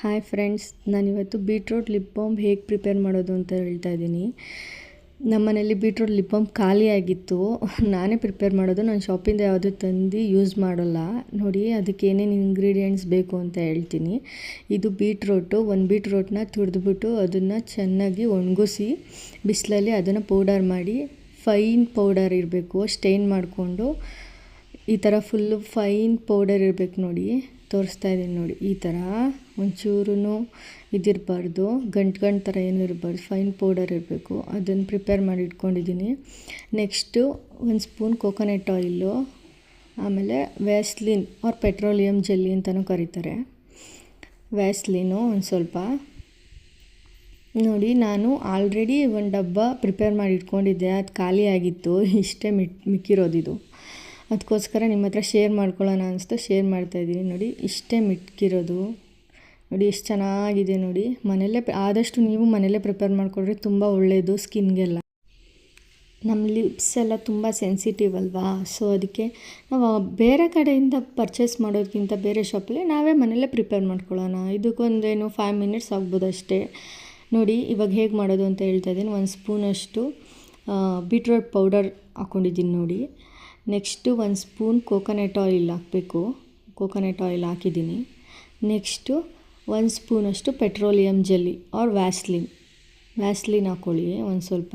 Hi friends, ನಾನಿವತ್ತು beetroot lip balm ಹೇಗೆ prepare ಮಾಡೋದು ಅಂತ ಹೇಳ್ತಾ ಇದ್ದೀನಿ. ನಮ್ಮ ಮನೇಲಿ ಬೀಟ್ರೋಟ್ ಲಿಪ್ ಬಾಮ್ ಖಾಲಿಯಾಗಿತ್ತು. ನಾನೇ ಪ್ರಿಪೇರ್ ಮಾಡೋದು. ನಾನು ಶಾಪಿಂದ ಯಾವುದೂ ತಂದು ಯೂಸ್ ಮಾಡೋಲ್ಲ. ನೋಡಿ, ಅದಕ್ಕೆ ಏನೇನು ಇಂಗ್ರೀಡಿಯೆಂಟ್ಸ್ ಬೇಕು ಅಂತ ಹೇಳ್ತೀನಿ. ಇದು ಒಂದು ಬೀಟ್ರೋಟ್ನ ತುರಿದ್ಬಿಟ್ಟು ಅದನ್ನು ಚೆನ್ನಾಗಿ ಒಣಗಿಸಿ ಬಿಸಿಲಲ್ಲಿ ಅದನ್ನು ಪೌಡರ್ ಮಾಡಿ, ಫೈನ್ ಪೌಡರ್ ಇರಬೇಕು. ಸ್ಟೈನ್ ಮಾಡಿಕೊಂಡು ಈ ಥರ ಫುಲ್ಲು ಫೈನ್ ಪೌಡರ್ ಇರಬೇಕು. ನೋಡಿ, ತೋರಿಸ್ತಾ ಇದ್ದೀನಿ ನೋಡಿ. ಈ ಥರ ಒಂಚೂರು ಇದಿರಬಾರ್ದು, ಗಂಟು ಥರ ಏನೂ ಇರಬಾರ್ದು, ಫೈನ್ ಪೌಡರ್ ಇರಬೇಕು. ಅದನ್ನು ಪ್ರಿಪೇರ್ ಮಾಡಿ ಇಟ್ಕೊಂಡಿದ್ದೀನಿ. ನೆಕ್ಸ್ಟು 1 ಸ್ಪೂನ್ ಕೋಕೋನಟ್ ಆಯಿಲು, ಆಮೇಲೆ ವ್ಯಾಸ್ಲಿನ್ ಆರ್ ಪೆಟ್ರೋಲಿಯಂ ಜೆಲ್ಲಿ ಅಂತಲೂ ಕರೀತಾರೆ. ವ್ಯಾಸ್ಲಿನು ಒಂದು ಸ್ವಲ್ಪ. ನೋಡಿ, ನಾನು ಆಲ್ರೆಡಿ ಒಂದು ಡಬ್ಬ ಪ್ರಿಪೇರ್ ಮಾಡಿ ಇಟ್ಕೊಂಡಿದ್ದೆ, ಅದು ಖಾಲಿಯಾಗಿತ್ತು. ಇಷ್ಟೇ ಮಿಕ್ಕಿರೋದಿದು. ಅದಕ್ಕೋಸ್ಕರ ನಿಮ್ಮ ಹತ್ರ ಶೇರ್ ಮಾಡ್ಕೊಳ್ಳೋಣ ಅನಿಸ್ತು, ಶೇರ್ ಮಾಡ್ತಾಯಿದ್ದೀನಿ. ನೋಡಿ, ಇಷ್ಟೇ ಮಿಕ್ಕಿರೋದು. ನೋಡಿ ಎಷ್ಟು ಚೆನ್ನಾಗಿದೆ. ನೋಡಿ, ಆದಷ್ಟು ನೀವು ಮನೆಯಲ್ಲೇ ಪ್ರಿಪೇರ್ ಮಾಡಿಕೊಂಡ್ರೆ ತುಂಬ ಒಳ್ಳೆಯದು ಸ್ಕಿನ್ಗೆಲ್ಲ. ನಮ್ಮ ಲಿಪ್ಸ್ ಎಲ್ಲ ತುಂಬ ಸೆನ್ಸಿಟಿವ್ ಅಲ್ವಾ, ಸೊ ಅದಕ್ಕೆ ನಾವು ಬೇರೆ ಕಡೆಯಿಂದ ಪರ್ಚೇಸ್ ಮಾಡೋದಕ್ಕಿಂತ ಬೇರೆ ಶಾಪಲ್ಲಿ ನಾವೇ ಮನೆಯಲ್ಲೇ ಪ್ರಿಪೇರ್ ಮಾಡ್ಕೊಳ್ಳೋಣ. ಇದಕ್ಕೊಂದೇನು 5 ಮಿನಿಟ್ಸ್ ಆಗ್ಬೋದು ಅಷ್ಟೇ. ನೋಡಿ, ಇವಾಗ ಹೇಗೆ ಮಾಡೋದು ಅಂತ ಹೇಳ್ತಾ ಇದ್ದೀನಿ. 1 ಸ್ಪೂನಷ್ಟು ಬೀಟ್ರೋಟ್ ಪೌಡರ್ ಹಾಕ್ಕೊಂಡಿದ್ದೀನಿ ನೋಡಿ. ನೆಕ್ಸ್ಟು 1 ಸ್ಪೂನ್ ಕೋಕೋನಟ್ ಆಯಿಲ್ ಹಾಕಬೇಕು. ಕೋಕೋನಟ್ ಆಯಿಲ್ ಹಾಕಿದ್ದೀನಿ. ನೆಕ್ಸ್ಟು 1 ಸ್ಪೂನಷ್ಟು ಪೆಟ್ರೋಲಿಯಂ ಜೆಲ್ಲಿ ಆರ್ ವ್ಯಾಸ್ಲಿನ್ ಹಾಕ್ಕೊಳ್ಳಿ ಒಂದು ಸ್ವಲ್ಪ.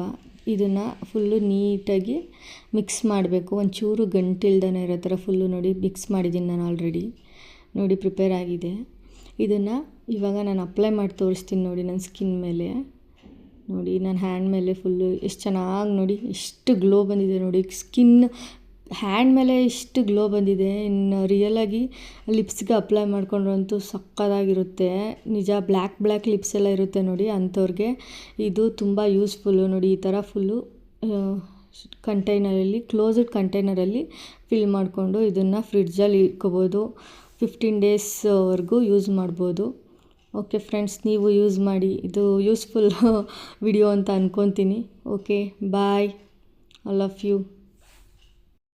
ಇದನ್ನು ಫುಲ್ಲು ನೀಟಾಗಿ ಮಿಕ್ಸ್ ಮಾಡಬೇಕು. ಒಂಚೂರು ಗಂಟಿಲ್ದೇ ಇರೋ ಥರ ಫುಲ್ಲು ನೋಡಿ ಮಿಕ್ಸ್ ಮಾಡಿದ್ದೀನಿ ನಾನು ಆಲ್ರೆಡಿ. ನೋಡಿ, ಪ್ರಿಪೇರ್ ಆಗಿದೆ. ಇದನ್ನು ಇವಾಗ ನಾನು ಅಪ್ಲೈ ಮಾಡಿ ತೋರಿಸ್ತೀನಿ ನೋಡಿ ನನ್ನ ಸ್ಕಿನ್ ಮೇಲೆ. ನೋಡಿ, ನನ್ನ ಹ್ಯಾಂಡ್ ಮೇಲೆ ಫುಲ್ಲು ಎಷ್ಟು ಚೆನ್ನಾಗಿ ನೋಡಿ ಎಷ್ಟು ಗ್ಲೋ ಬಂದಿದೆ ನೋಡಿ. ಸ್ಕಿನ್ ಹ್ಯಾಂಡ್ ಮೇಲೆ ಇಷ್ಟು ಗ್ಲೋ ಬಂದಿದೆ. ಇನ್ನು ರಿಯಲಾಗಿ ಲಿಪ್ಸ್ಗೆ ಅಪ್ಲೈ ಮಾಡ್ಕೊಂಡ್ರಂತೂ ಸಕ್ಕತ್ತಾಗಿರುತ್ತೆ. ನಿಜ, ಬ್ಲ್ಯಾಕ್ ಲಿಪ್ಸ್ ಎಲ್ಲ ಇರುತ್ತೆ ನೋಡಿ, ಅಂಥವ್ರಿಗೆ ಇದು ತುಂಬ ಯೂಸ್ಫುಲ್ಲು. ನೋಡಿ, ಈ ಥರ ಫುಲ್ಲು ಕಂಟೈನರಲ್ಲಿ, ಕ್ಲೋಸ್ಡ್ ಕಂಟೈನರಲ್ಲಿ ಫಿಲ್ ಮಾಡಿಕೊಂಡು ಇದನ್ನು ಫ್ರಿಡ್ಜಲ್ಲಿ ಇಟ್ಕೋಬೋದು. 15 ಡೇಸ್ವರೆಗೂ ಯೂಸ್ ಮಾಡ್ಬೋದು. ಓಕೆ ಫ್ರೆಂಡ್ಸ್, ನೀವು ಯೂಸ್ ಮಾಡಿ. ಇದು ಯೂಸ್ಫುಲ್ ವಿಡಿಯೋ ಅಂತ ಅಂದ್ಕೊತೀನಿ. Okay, bye. I love you.